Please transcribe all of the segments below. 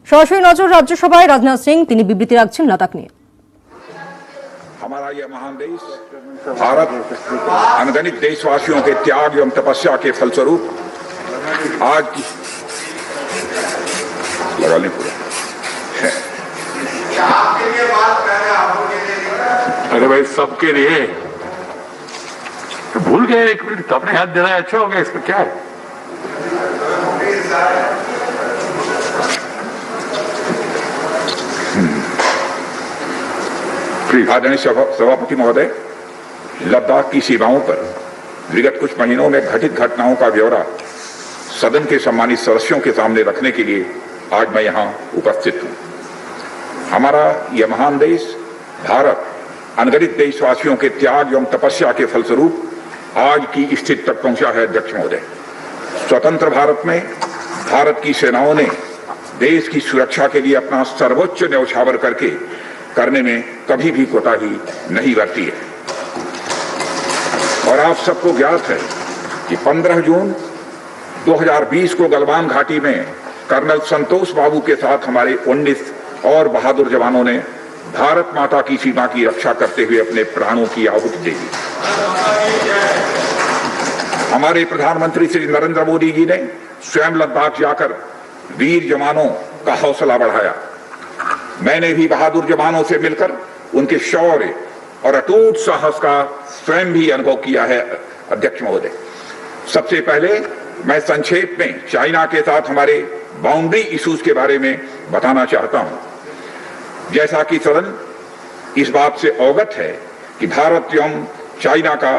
সরাসরি নজর রাজ্যসভায় রাজনাথ সিং তিনি বিবৃতি রাখছেন লাদাখ নিয়ে। हमारा यह महान देश भारत अनगणित देशवासियों के त्याग एवं तपस्या के फलस्वरूप आज लगा लें पूरा। अरे भाई सबके लिए भूल गए, एक मिनट तो अपने हाथ देना अच्छा होगा, इसमें क्या है। आदरणीय सभापति महोदय, लद्दाख की सीमाओं पर विगत कुछ महीनों में घटित घटनाओं का ब्यौरा सदन के सम्मानित सदस्यों के सामने रखने के लिए आज मैं यहां उपस्थित हूं। हमारा यह महान देश भारत अनगणित देशवासियों के त्याग एवं तपस्या के फलस्वरूप आज की स्थिति तक पहुंचा है। अध्यक्ष महोदय, स्वतंत्र भारत में भारत की सेनाओं ने देश की सुरक्षा के लिए अपना सर्वोच्च न्यौछावर करने में कभी भी कोताही नहीं बरती है। और आप सबको ज्ञात है कि 15 जून 2020 को गलवान घाटी में कर्नल संतोष बाबू के साथ हमारे 19 और बहादुर जवानों ने भारत माता की सीमा की रक्षा करते हुए अपने प्राणों की आहुति दे दी। हमारे प्रधानमंत्री श्री नरेंद्र मोदी जी ने स्वयं लद्दाख जाकर वीर जवानों का हौसला बढ़ाया। मैंने भी बहादुर जवानों से मिलकर उनके शौर्य और अटूट साहस का स्वयं भी अनुभव किया है। अध्यक्ष महोदय, सबसे पहले मैं संक्षेप में चाइना के साथ हमारे बाउंड्री इश्यूज के बारे में बताना चाहता हूं। जैसा कि सदन इस बात से अवगत है कि भारत एवं चाइना का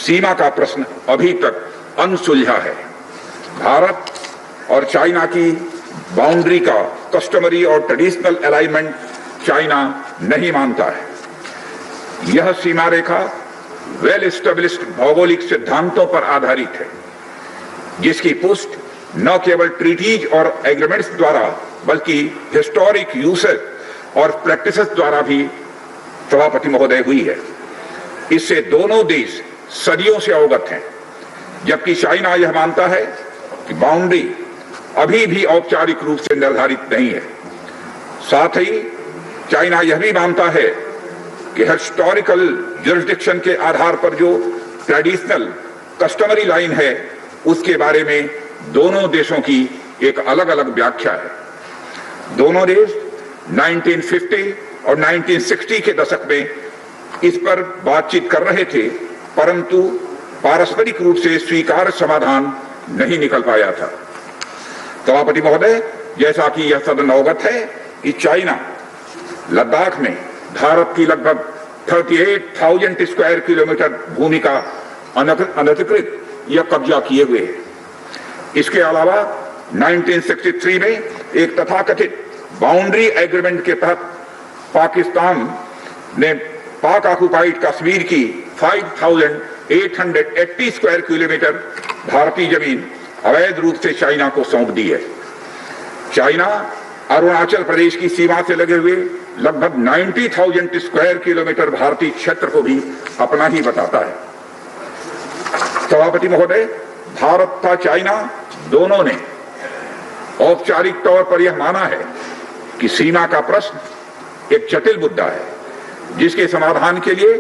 सीमा का प्रश्न अभी तक अनसुलझा है। भारत और चाइना की बाउंड्री का कस्टमरी और ट्रेडिशनल अलाइनमेंट चाइना नहीं मानता है। यह सीमा रेखा वेल एस्टेब्लिश्ड भौगोलिक सिद्धांतों पर आधारित है, जिसकी पुष्टि न केवल ट्रीटीज और एग्रीमेंट्स द्वारा बल्कि हिस्टोरिक यूसेज और प्रैक्टिसेस द्वारा भी सभापति महोदय हुई है। इससे दोनों देश सदियों से अवगत हैं, जबकि चाइना यह मानता है कि बाउंड्री अभी भी औपचारिक रूप से निर्धारित नहीं है। साथ ही चाइना यह भी मानता है कि हिस्टोरिकल जुरिस्डिक्शन के आधार पर जो ट्रेडिशनल कस्टमरी लाइन है उसके बारे में दोनों देशों की एक अलग अलग व्याख्या है। दोनों देश 1950 और 1960 के दशक में इस पर बातचीत कर रहे थे, परंतु पारस्परिक रूप से स्वीकार्य समाधान नहीं निकल पाया था। सभापति महोदय, जैसा कि यह सदन अवगत है कि चाइना लद्दाख में भारत की लगभग 38,000 स्क्वायर किलोमीटर भूमि का अनधिकृत या कब्जा किए हुए है। इसके अलावा 1963 में एक तथाकथित बाउंड्री एग्रीमेंट के तहत पाकिस्तान ने पाक ऑक्युपाइड कश्मीर की 5,880 स्क्वायर किलोमीटर भारतीय जमीन अवैध रूप से चाइना को सौंप दी है। चाइना अरुणाचल प्रदेश की सीमा से लगे हुए लगभग 90,000 स्क्वायर किलोमीटर भारतीय क्षेत्र को भी अपना ही बताता है। सभापति महोदय, भारत तथा चाइना दोनों ने औपचारिक तौर पर यह माना है कि सीमा का प्रश्न एक जटिल मुद्दा है, जिसके समाधान के लिए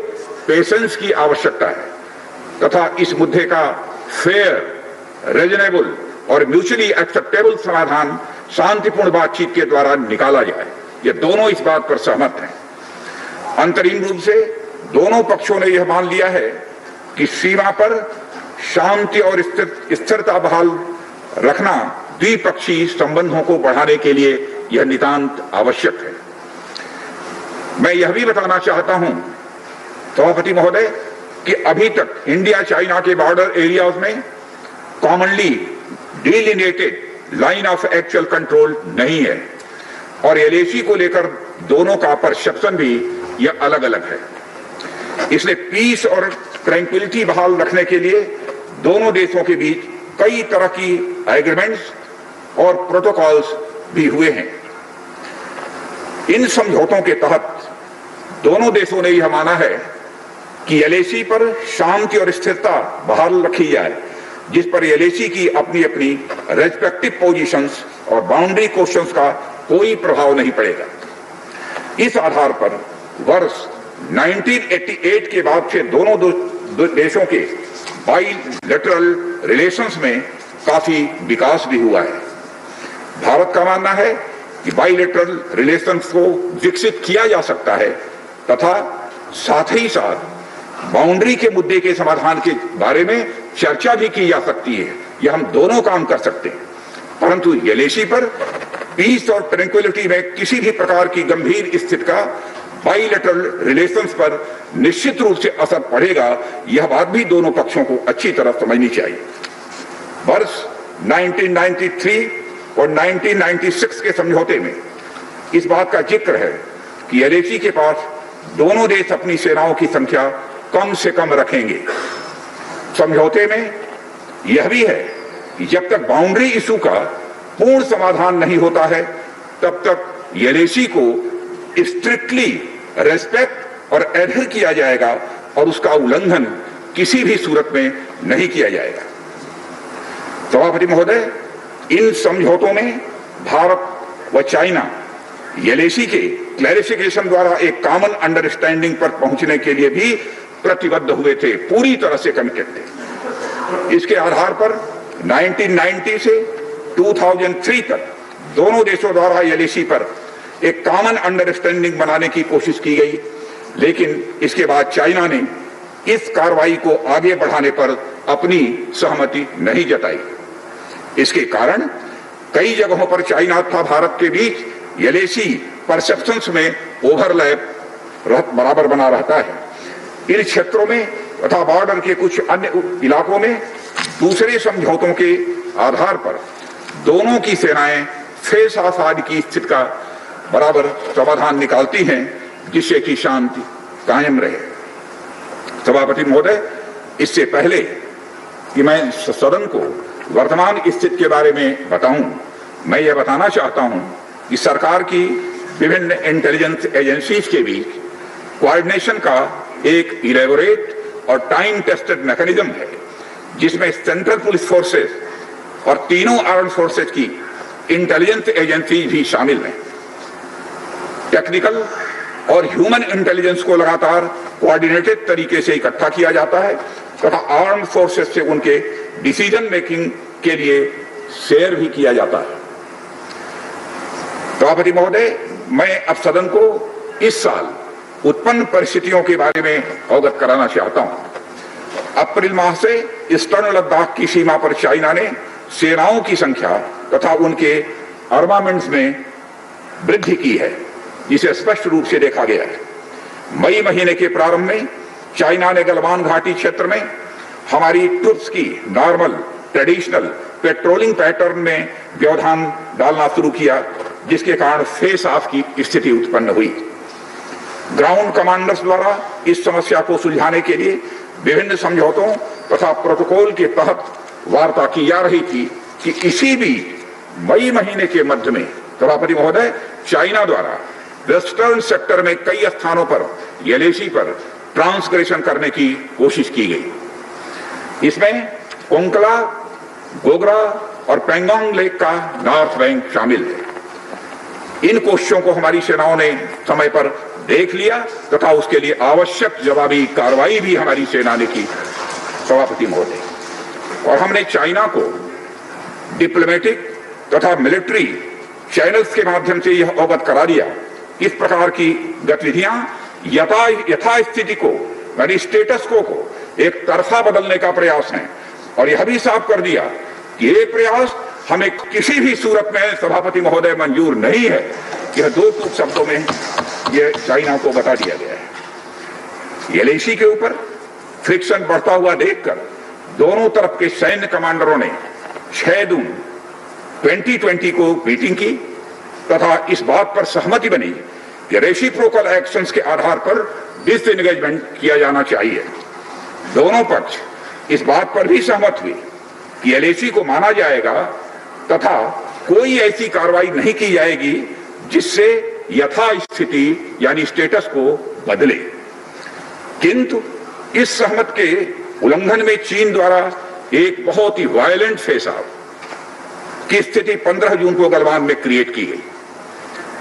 पेशेंस की आवश्यकता है तथा इस मुद्दे का फेयर, रीजनेबल और म्यूचुअली एक्सेप्टेबल समाधान शांतिपूर्ण बातचीत के द्वारा निकाला जाए। ये दोनों इस बात पर सहमत हैं। अंतरिम रूप से दोनों पक्षों ने यह मान लिया है कि सीमा पर शांति और स्थिरता बहाल रखना द्विपक्षीय संबंधों को बढ़ाने के लिए यह नितांत आवश्यक है। मैं यह भी बताना चाहता हूं सभापति महोदय कि अभी तक इंडिया चाइना के बॉर्डर एरियाज में commonly delineated line of actual control नहीं है और एलएसी को लेकर दोनों का परसेप्शन भी यह अलग अलग है। इसलिए पीस और ट्रैंक्विलिटी बहाल रखने के लिए दोनों देशों के बीच कई तरह की एग्रीमेंट्स और प्रोटोकॉल्स भी हुए हैं। इन समझौतों के तहत दोनों देशों ने यह माना है कि एलएसी पर शांति और स्थिरता बहाल रखी जाए, जिस पर एलएसी की अपनी अपनी रेस्पेक्टिव पोजीशंस और बाउंड्री क्वेश्चंस का कोई प्रभाव नहीं पड़ेगा। इस आधार पर वर्ष 1988 के बाद से दोनों देशों के बाइलेटरल रिलेशंस में काफी विकास भी हुआ है। भारत का मानना है कि बाइलेटरल रिलेशंस को विकसित किया जा सकता है तथा साथ ही साथ बाउंड्री के मुद्दे के समाधान के बारे में चर्चा भी की जा सकती है। यह हम दोनों काम कर सकते हैं, परंतु एलएसी पर पीस और ट्रैंक्विलिटी में किसी भी प्रकार की गंभीर स्थिति का बाइलेटरल रिलेशंस पर निश्चित रूप से असर पड़ेगा, यह बात भी दोनों पक्षों को अच्छी तरह समझनी चाहिए। वर्ष 1993 और 1996 के समझौते में इस बात का जिक्र है कि एलएसी के पास दोनों देश अपनी सेनाओं की संख्या कम से कम रखेंगे। समझौते में यह भी है कि जब तक बाउंड्री इशू का पूर्ण समाधान नहीं होता है तब तक एलएसी को स्ट्रिक्टली रेस्पेक्ट और एडहर किया जाएगा और उसका उल्लंघन किसी भी सूरत में नहीं किया जाएगा। सभापति महोदय, इन समझौतों में भारत व चाइना एलएसी के क्लैरिफिकेशन द्वारा एक कॉमन अंडरस्टैंडिंग पर पहुंचने के लिए भी प्रतिबद्ध हुए थे, पूरी तरह से कमिटेड थे। इसके आधार पर 1990 से 2003 तक दोनों देशों द्वारा एलएसी पर एक कॉमन अंडरस्टैंडिंग बनाने की कोशिश की गई, लेकिन इसके बाद चाइना ने इस कार्रवाई को आगे बढ़ाने पर अपनी सहमति नहीं जताई। इसके कारण कई जगहों पर चाइना तथा भारत के बीच एलएसी परसेप्शंस में ओवरलैप बराबर बना रहता है। इन क्षेत्रों में तथा बॉर्डर के कुछ अन्य इलाकों में दूसरे समझौतों के आधार पर दोनों की सेनाएं फेस आसाद की स्थिति का बराबर समाधान निकालती हैं, जिससे कि शांति कायम रहे। सभापति महोदय, इससे पहले कि मैं सदन को वर्तमान स्थिति के बारे में बताऊं, मैं यह बताना चाहता हूं कि सरकार की विभिन्न इंटेलिजेंस एजेंसीज के बीच कोऑर्डिनेशन का एक इलेबोरेट और टाइम टेस्टेड मैकेनिज्म है, जिसमें सेंट्रल पुलिस फोर्सेस और तीनों आर्म्ड फोर्सेस की इंटेलिजेंस एजेंसी भी शामिल हैं। टेक्निकल और ह्यूमन इंटेलिजेंस को लगातार कोऑर्डिनेटेड तरीके से इकट्ठा किया जाता है तथा आर्म्ड फोर्सेस से उनके डिसीजन मेकिंग के लिए शेयर भी किया जाता है। सभापति महोदय, मैं अब सदन को इस साल उत्पन्न परिस्थितियों के बारे में अवगत कराना चाहता हूं। अप्रैल माह से ईस्टर्न लद्दाख की सीमा पर चाइना ने सेनाओं की संख्या तथा उनके आर्मामेंट्स में वृद्धि की है, जिसे स्पष्ट रूप से देखा गया है। मई महीने के प्रारंभ में चाइना ने गलवान घाटी क्षेत्र में हमारी ट्रूप्स की नॉर्मल ट्रेडिशनल पेट्रोलिंग पैटर्न में व्यवधान डालना शुरू किया, जिसके कारण फेस ऑफ की स्थिति उत्पन्न हुई। ग्राउंड कमांडर्स द्वारा इस समस्या को सुलझाने के लिए विभिन्न समझौतों तथा प्रोटोकॉल के तहत वार्ता की जा रही थी कि इसी बीच मई महीने के मध्य में सभापति महोदय, चाइना द्वारा वेस्टर्न सेक्टर में कई स्थानों पर एलएसी पर ट्रांसग्रेशन करने की कोशिश की गई। इसमें कोंकला, गोगरा और पेंगोंग लेक का नॉर्थ बैंक शामिल है। इन कोशिशों को हमारी सेनाओं ने समय पर देख लिया तथा उसके लिए आवश्यक जवाबी कार्रवाई भी हमारी सेना ने की, सभापति महोदय। और हमने चाइना को डिप्लोमेटिक तथा मिलिट्री चैनल्स के माध्यम से यह अवगत करा दिया इस प्रकार की गतिविधियां यथास्थिति को, यानी स्टेटस को एक तरफा बदलने का प्रयास है, और यह भी साफ कर दिया कि ये प्रयास हमें किसी भी सूरत में सभापति महोदय मंजूर नहीं है। यह दो टूक शब्दों में यह चाइना को बता दिया गया है। एलएसी के ऊपर फ्रिक्शन बढ़ता हुआ देखकर दोनों तरफ के सैन्य कमांडरों ने 6 जून 2020 को मीटिंग की तथा इस बात पर सहमति बनी कि रेसिप्रोकल एक्शंस के आधार पर डिसएंगेजमेंट किया जाना चाहिए। दोनों पक्ष इस बात पर भी सहमत हुए कि एलएसी को माना जाएगा तथा कोई ऐसी कार्रवाई नहीं की जाएगी जिससे यथास्थिति यानी स्टेटस को बदले। किंतु इस सहमति के उल्लंघन में चीन द्वारा एक बहुत ही वायलेंट फेस ऑफ की स्थिति 15 जून को गलवान में क्रिएट की गई।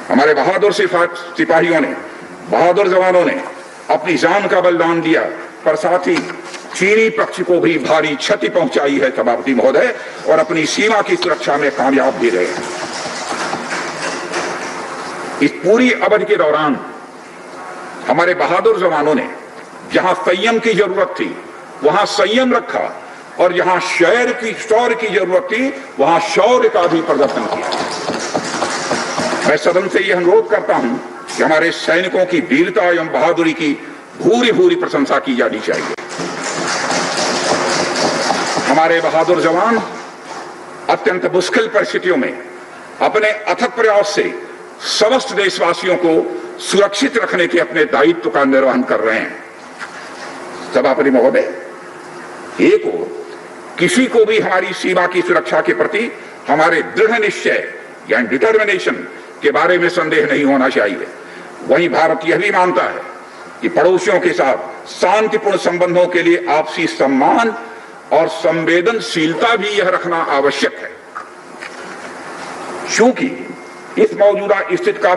हमारे बहादुर सिपाहियों ने, बहादुर जवानों ने अपनी जान का बलिदान दिया, पर साथ ही चीनी पक्ष को भी भारी क्षति पहुंचाई है सभापति महोदय, और अपनी सीमा की सुरक्षा में कामयाब भी रहे। इस पूरी अवधि के दौरान हमारे बहादुर जवानों ने जहां संयम की जरूरत थी वहां संयम रखा, और जहां शौर्य की जरूरत थी वहां शौर्य का भी प्रदर्शन किया। मैं सदन से यह अनुरोध करता हूं कि हमारे सैनिकों की वीरता एवं बहादुरी की भूरी भूरी प्रशंसा की जानी चाहिए। हमारे बहादुर जवान अत्यंत मुश्किल परिस्थितियों में अपने अथक प्रयास से समस्त देशवासियों को सुरक्षित रखने के अपने दायित्व का निर्वहन कर रहे हैं। सभापति महोदय, एक ओर किसी को भी हमारी सीमा की सुरक्षा के प्रति हमारे दृढ़ निश्चय या डिटर्मिनेशन के बारे में संदेह नहीं होना चाहिए, वहीं भारत यह भी मानता है कि पड़ोसियों के साथ शांतिपूर्ण संबंधों के लिए आपसी सम्मान और संवेदनशीलता भी यह रखना आवश्यक है। चूंकि इस मौजूदा स्थिति का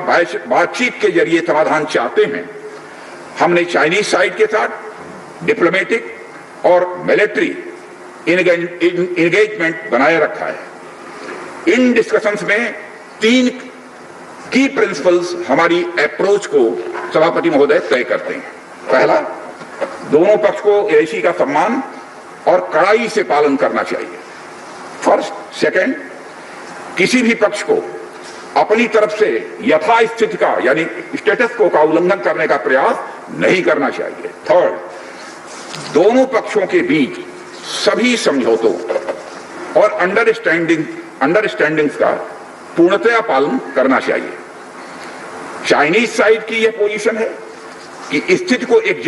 बातचीत के जरिए समाधान चाहते हैं, हमने चाइनीज साइड के साथ डिप्लोमेटिक और मिलिट्री एंगेजमेंट बनाए रखा है। इन डिस्कशंस में 3 की प्रिंसिपल्स हमारी अप्रोच को सभापति महोदय तय करते हैं। पहला, दोनों पक्ष को एलएसी का सम्मान और कड़ाई से पालन करना चाहिए। फर्स्ट। सेकंड, किसी भी पक्ष को अपनी तरफ से यथास्थिति का यानी स्टेटस को का उल्लंघन करने का प्रयास नहीं करना चाहिए। थर्ड, दोनों पक्षों के बीच सभी समझौतों और अंडरस्टैंडिंग्स का पूर्णतया पालन करना चाहिए। चाइनीज साइड की यह पोजीशन है कि स्थिति को एक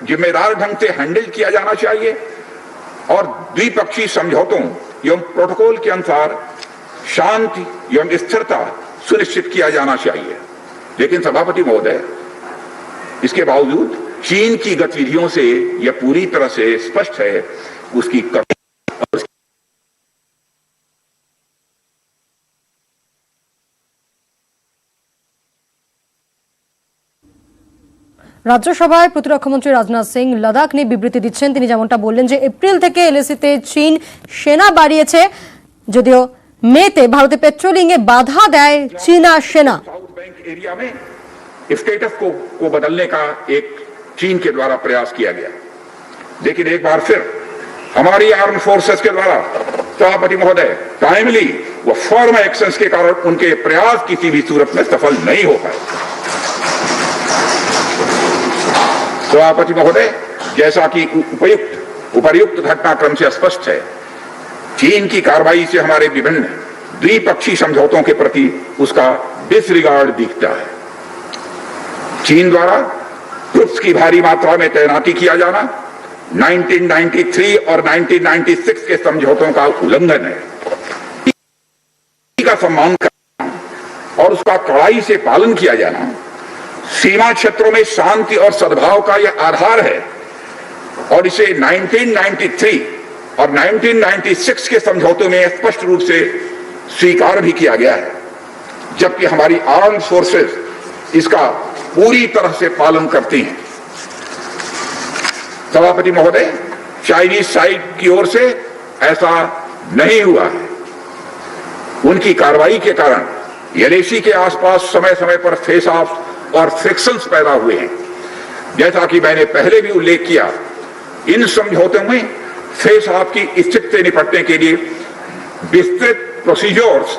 जिम्मेदार ढंग से हैंडल किया जाना चाहिए और द्विपक्षीय समझौतों एवं प्रोटोकॉल के अनुसार शांति एवं स्थिरता सुनिश्चित किया जाना चाहिए। लेकिन सभापति महोदय, इसके बावजूद चीन की गतिविधियों से यह पूरी तरह से स्पष्ट है उसकी कमी। রাজ্যসভায় প্রতিরক্ষামন্ত্রী রাজনাথ সিং লাদাখ নিয়ে বিবৃতি দিচ্ছেন। তিনি যেমনটা বললেন যে এপ্রিল থেকে এলএসিতে চীন সেনা বাড়িয়েছে, যদিও মেতে ভারতে পেট্রোলিং এ বাধা দেয় চীনা সেনা। साउथ बैंक एरिया में स्टेटस को बदलने का एक चीन के द्वारा प्रयास किया गया, लेकिन एक बार फिर हमारी आर्म फोर्सेस के द्वारा सभापति महोदय टाइमली व फर्म एक्शंस के कारण उनके प्रयास किसी भी सूरत में सफल नहीं हो पाए। सभापति महोदय, जैसा कि उपर्युक्त घटनाक्रम से स्पष्ट है, चीन की कार्रवाई से हमारे विभिन्न द्विपक्षीय समझौतों के प्रति उसका डिसरिगार्ड दिखता है। चीन द्वारा ट्रुप्स की भारी मात्रा में तैनाती किया जाना 1993 और 1996 के समझौतों का उल्लंघन है। का सम्मान करना और उसका कड़ाई से पालन किया जाना सीमा क्षेत्रों में शांति और सद्भाव का यह आधार है, और इसे 1993 और 1996 के समझौतों में स्पष्ट रूप से स्वीकार भी किया गया है, जबकि हमारी आर्म्ड फोर्सेस इसका पूरी तरह से पालन करती हैं। सभापति महोदय, चाइनीज साइड की ओर से ऐसा नहीं हुआ है। उनकी कार्रवाई के कारण एलएसी के आसपास समय समय पर फेस ऑफ और फ्रिक्शंस पैदा हुए हैं। जैसा कि मैंने पहले भी उल्लेख किया, इन समझौतों में फेस ऑफ की स्थिति से निपटने के लिए विस्तृत प्रोसीजर्स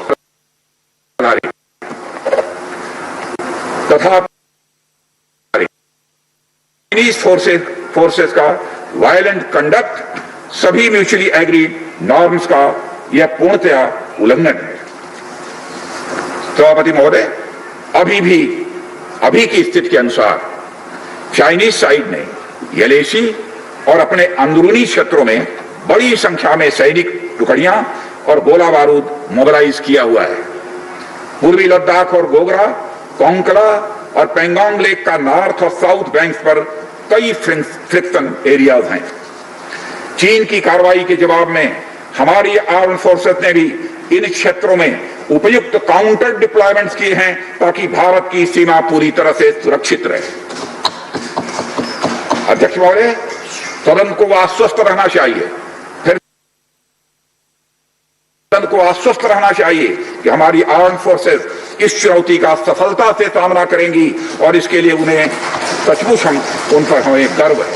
तथा चाइनीज फोर्सेस का वायलेंट कंडक्ट सभी म्यूचुअली एग्रीड नॉर्म्स का यह पूर्णतया उल्लंघन है। सभापति महोदय, अभी की स्थिति के अनुसार चाइनीज साइड ने एलएसी और अपने अंदरूनी क्षेत्रों में बड़ी संख्या में सैनिक टुकड़ियां और गोला बारूद मोबिलाइज किया हुआ है। पूर्वी लद्दाख और गोगरा, कोंकला और पेंगोंग लेक का नॉर्थ और साउथ बैंक्स पर कई फ्रिक्शन एरियाज हैं। चीन की कार्रवाई के जवाब में हमारी आर्म फोर्सेस ने भी इन क्षेत्रों में उपयुक्त काउंटर डिप्लॉयमेंट्स किए हैं ताकि भारत की सीमा पूरी तरह से सुरक्षित रहे। अध्यक्ष महोदय, सदन को आश्वस्त रहना चाहिए, फिर सदन को आश्वस्त रहना चाहिए कि हमारी आर्म्ड फोर्सेस इस चुनौती का सफलता से सामना करेंगी और इसके लिए उन्हें सचमुच उन पर हमें गर्व है।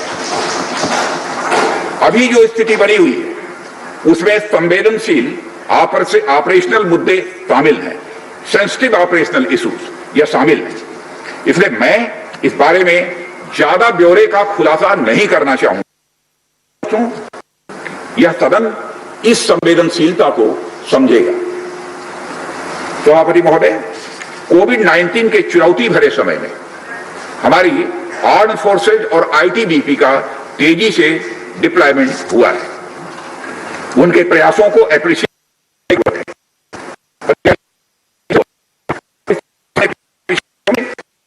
अभी जो स्थिति बनी हुई है उसमें संवेदनशील ऑपरेशनल मुद्दे शामिल हैं, सेंसिटिव ऑपरेशनल इश्यूज यह शामिल हैं। इसलिए मैं इस बारे में ज्यादा ब्यौरे का खुलासा नहीं करना चाहूंगा। यह सदन इस संवेदनशीलता को समझेगा। सभापति महोदय, कोविड-19 के चुनौती भरे समय में हमारी आर्म्ड फोर्सेज और आईटीबीपी का तेजी से डिप्लॉयमेंट हुआ है। उनके प्रयासों को एप्रिशिएट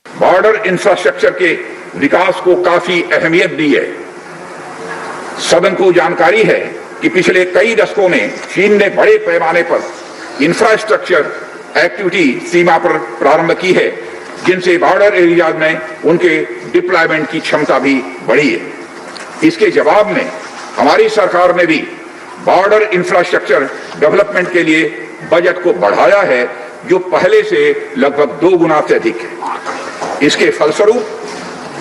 बॉर्डर इंफ्रास्ट्रक्चर के विकास को काफी अहमियत दी है। सदन को जानकारी है कि पिछले कई दशकों में चीन ने बड़े पैमाने पर इंफ्रास्ट्रक्चर एक्टिविटी सीमा पर प्रारंभ की है, जिनसे बॉर्डर एरियाज में उनके डिप्लॉयमेंट की क्षमता भी बढ़ी है। इसके जवाब में हमारी सरकार ने भी बॉर्डर इंफ्रास्ट्रक्चर डेवलपमेंट के लिए बजट को बढ़ाया है, जो पहले से लगभग 2 गुना से अधिक है। इसके फलस्वरूप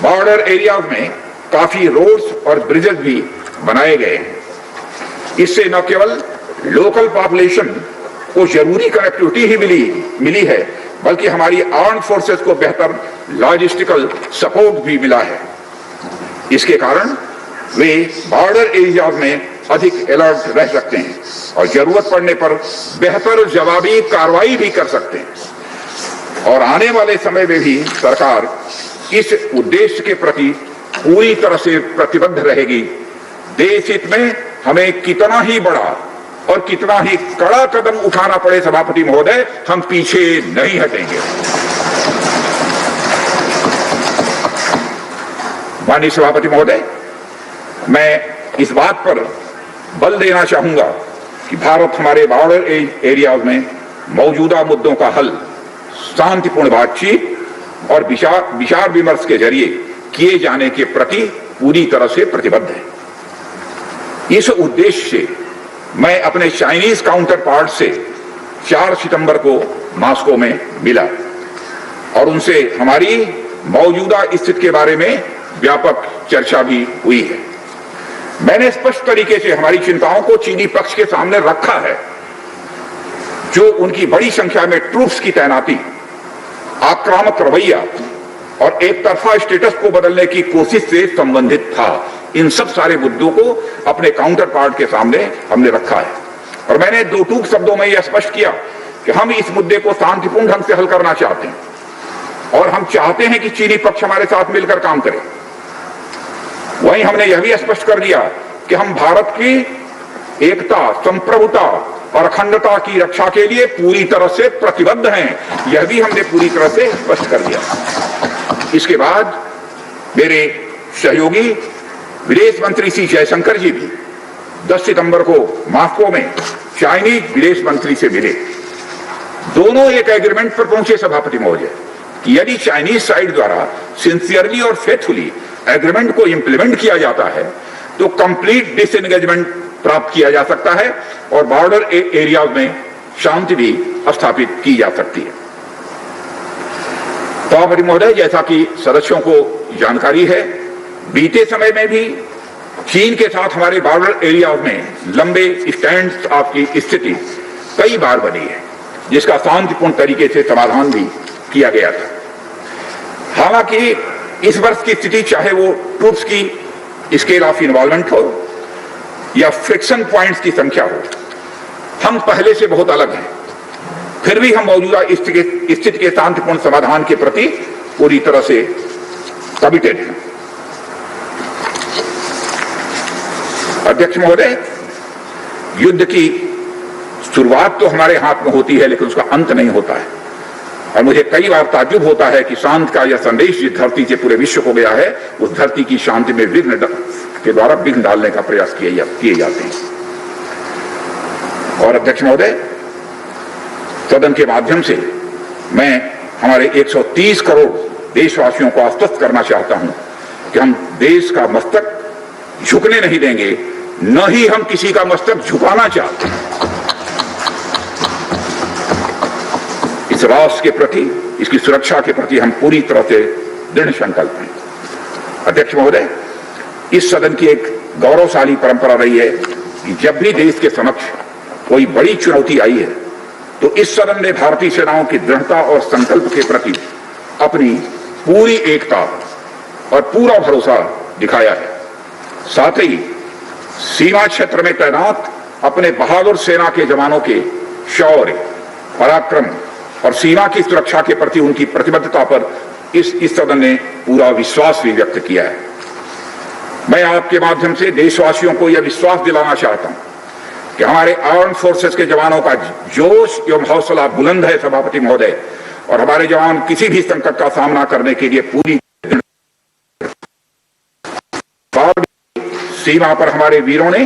बॉर्डर एरियाज में काफी रोड्स और ब्रिजेस भी बनाए गए हैं। इससे न केवल लोकल पॉपुलेशन को जरूरी कनेक्टिविटी ही मिली है, बल्कि हमारी आर्म्ड फोर्सेस को बेहतर लॉजिस्टिकल सपोर्ट भी मिला है। इसके कारण वे बॉर्डर एरियाज में अधिक अलर्ट रह सकते हैं और जरूरत पड़ने पर बेहतर जवाबी कार्रवाई भी कर सकते हैं। और आने वाले समय में भी सरकार इस उद्देश्य के प्रति पूरी तरह से प्रतिबद्ध रहेगी। देश हित में हमें कितना ही बड़ा और कितना ही कड़ा कदम उठाना पड़े, सभापति महोदय, हम पीछे नहीं हटेंगे। माननीय सभापति महोदय, मैं इस बात पर बल देना चाहूंगा कि भारत हमारे बॉर्डर एरियाज में मौजूदा मुद्दों का हल शांतिपूर्ण बातचीत और विचार विमर्श के जरिए किए जाने के प्रति पूरी तरह से प्रतिबद्ध है। इस उद्देश्य से मैं अपने चाइनीज काउंटर पार्ट से 4 सितंबर को मॉस्को में मिला और उनसे हमारी मौजूदा स्थिति के बारे में व्यापक चर्चा भी हुई है। मैंने स्पष्ट तरीके से हमारी चिंताओं को चीनी पक्ष के सामने रखा है, जो उनकी बड़ी संख्या में ट्रूप्स की तैनाती, आक्रामक रवैया और एक तरफा स्टेटस को बदलने की कोशिश से संबंधित था। इन सब सारे मुद्दों को अपने काउंटर पार्ट के सामने हमने रखा है और मैंने 2 टूक शब्दों में यह स्पष्ट किया कि हम इस मुद्दे को शांतिपूर्ण ढंग से हल करना चाहते हैं और हम चाहते हैं कि चीनी पक्ष हमारे साथ मिलकर काम करे। वहीं हमने यह भी स्पष्ट कर दिया कि हम भारत की एकता, संप्रभुता और अखंडता की रक्षा के लिए पूरी तरह से प्रतिबद्ध हैं। यह भी हमने पूरी तरह से स्पष्ट कर दिया। इसके बाद मेरे सहयोगी विदेश मंत्री श्री जयशंकर जी भी 10 सितंबर को मॉस्को में चाइनीज विदेश मंत्री से मिले। दोनों एक एग्रीमेंट पर पहुंचे, सभापति महोदय, कि यदि चाइनीज साइड द्वारा सिंसियरली और फेथफुली एग्रीमेंट को इंप्लीमेंट किया जाता है तो कंप्लीट डिसएंगेजमेंट प्राप्त किया जा सकता है और बॉर्डर एरिया में शांति भी स्थापित की जा सकती है। सभापति महोदय, जैसा कि सदस्यों को जानकारी है, बीते समय में भी चीन के साथ हमारे बॉर्डर एरिया में लंबे स्टैंड ऑफ की स्थिति कई बार बनी है, जिसका शांतिपूर्ण तरीके से समाधान भी किया गया था। हालांकि इस वर्ष की स्थिति, चाहे वो ट्रूप्स की स्केल ऑफ इन्वॉल्वमेंट हो या फ्रिक्शन पॉइंट्स की संख्या हो, हम पहले से बहुत अलग हैं। फिर भी हम मौजूदा स्थिति के शांतिपूर्ण समाधान के प्रति पूरी तरह से कमिटेड हैं। अध्यक्ष महोदय, युद्ध की शुरुआत तो हमारे हाथ में होती है, लेकिन उसका अंत नहीं होता है और मुझे कई बार ताज्जुब होता है कि शांति का यह संदेश जिस धरती से पूरे विश्व को गया है, उस धरती की शांति में विघ्न के द्वारा विघ्न डालने का प्रयास किए जाते हैं। और अध्यक्ष महोदय, सदन के माध्यम से मैं हमारे 130 करोड़ देशवासियों को आश्वस्त करना चाहता हूं कि हम देश का मस्तक झुकने नहीं देंगे, न ही हम किसी का मस्तक झुकाना चाहते हैं। इस राष्ट्र के प्रति, इसकी सुरक्षा के प्रति हम पूरी तरह से दृढ़ संकल्प हैं। अध्यक्ष महोदय, इस सदन की एक गौरवशाली परंपरा रही है कि जब भी देश के समक्ष कोई बड़ी चुनौती आई है तो इस सदन ने भारतीय सेनाओं की दृढ़ता और संकल्प के प्रति अपनी पूरी एकता और पूरा भरोसा दिखाया है। साथ ही सीमा क्षेत्र में तैनात अपने बहादुर सेना के जवानों के शौर्य, पराक्रम और सीमा की सुरक्षा के प्रति उनकी प्रतिबद्धता पर इस सदन ने पूरा विश्वास भी व्यक्त किया है। मैं आपके माध्यम से देशवासियों को यह विश्वास दिलाना चाहता हूं कि हमारे आर्म्ड फोर्सेस के जवानों का जोश एवं हौसला बुलंद है सभापति महोदय, और हमारे जवान किसी भी संकट का सामना करने के लिए पूरी सीमा पर हमारे वीरों ने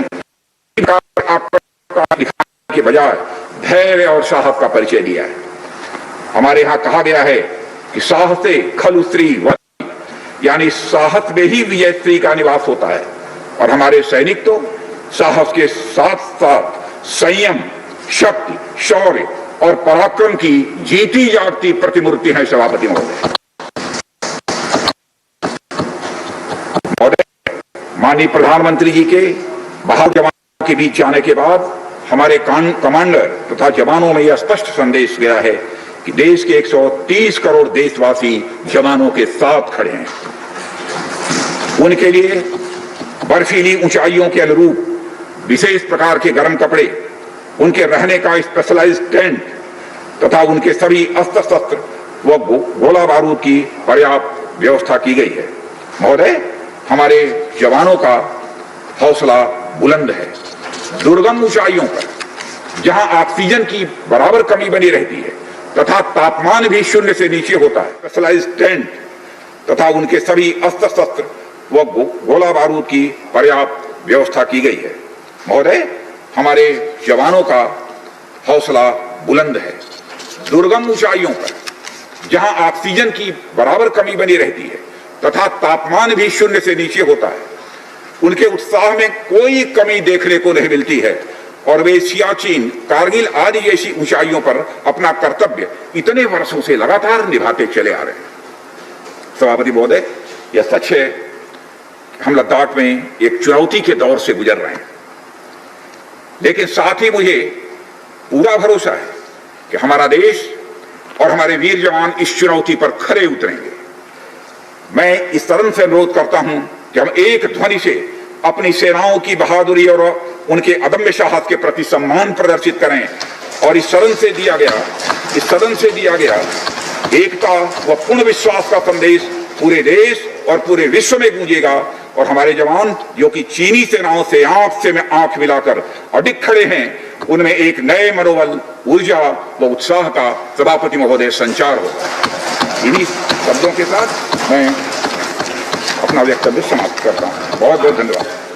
दिखाने के बजाय धैर्य और साहस का परिचय दिया है। हमारे यहां कहा गया है कि साहसे खलु स्त्री वती, यानी साहस में ही विजय स्त्री का निवास होता है, और हमारे सैनिक तो साहस के साथ साथ संयम, शक्ति, शौर्य और पराक्रम की जीती जागती प्रतिमूर्ति है सभापति महोदय। माननीय प्रधानमंत्री जी के बहादुर जवानों के बीच जाने के बाद हमारे कमांडर तथा जवानों में यह स्पष्ट संदेश गया है कि देश के 130 करोड़ देशवासी जवानों के साथ खड़े हैं। उनके लिए बर्फीली ऊंचाइयों के अनुरूप विशेष प्रकार के गर्म कपड़े, उनके रहने का स्पेशलाइज्ड टेंट तथा उनके सभी अस्त्र शस्त्र व गोला बारूद की पर्याप्त व्यवस्था की गई है। महोदय, हमारे जवानों का हौसला बुलंद है। दुर्गम ऊंचाइयों पर जहां ऑक्सीजन की बराबर कमी बनी रहती है तथा तापमान भी शून्य से नीचे होता है, स्पेशलाइज्ड टेंट तथा उनके सभी अस्त्र शस्त्र व गोला बारूद की पर्याप्त व्यवस्था की गई है। महोदय, हमारे जवानों का हौसला बुलंद है। दुर्गम ऊंचाइयों पर जहां ऑक्सीजन की बराबर कमी बनी रहती है तथा तापमान भी शून्य से नीचे होता है, उनके उत्साह में कोई कमी देखने को नहीं मिलती है, और वे सियाचिन, कारगिल आदि जैसी ऊंचाइयों पर अपना कर्तव्य इतने वर्षों से लगातार निभाते चले आ रहे हैं। सभापति महोदय, यह सच है, हम लद्दाख में एक चुनौती के दौर से गुजर रहे हैं, लेकिन साथ ही मुझे पूरा भरोसा है कि हमारा देश और हमारे वीर जवान इस चुनौती पर खरे उतरेंगे। मैं इस सदन से अनुरोध करता हूं कि हम एक ध्वनि से अपनी सेनाओं की बहादुरी और उनके अदम्य साहस के प्रति सम्मान प्रदर्शित करें, और इस सदन से दिया गया एकता व पूर्ण विश्वास का संदेश पूरे देश और पूरे विश्व में गूंजेगा, और हमारे जवान जो कि चीनी सेनाओं से आंख मिलाकर अडिग खड़े हैं, उनमें एक नए मनोबल, ऊर्जा व उत्साह का सभापति महोदय संचार होगा। इन्हीं शब्दों के साथ मैं अपना वक्तव्य समाप्त करता हूं। बहुत बहुत धन्यवाद।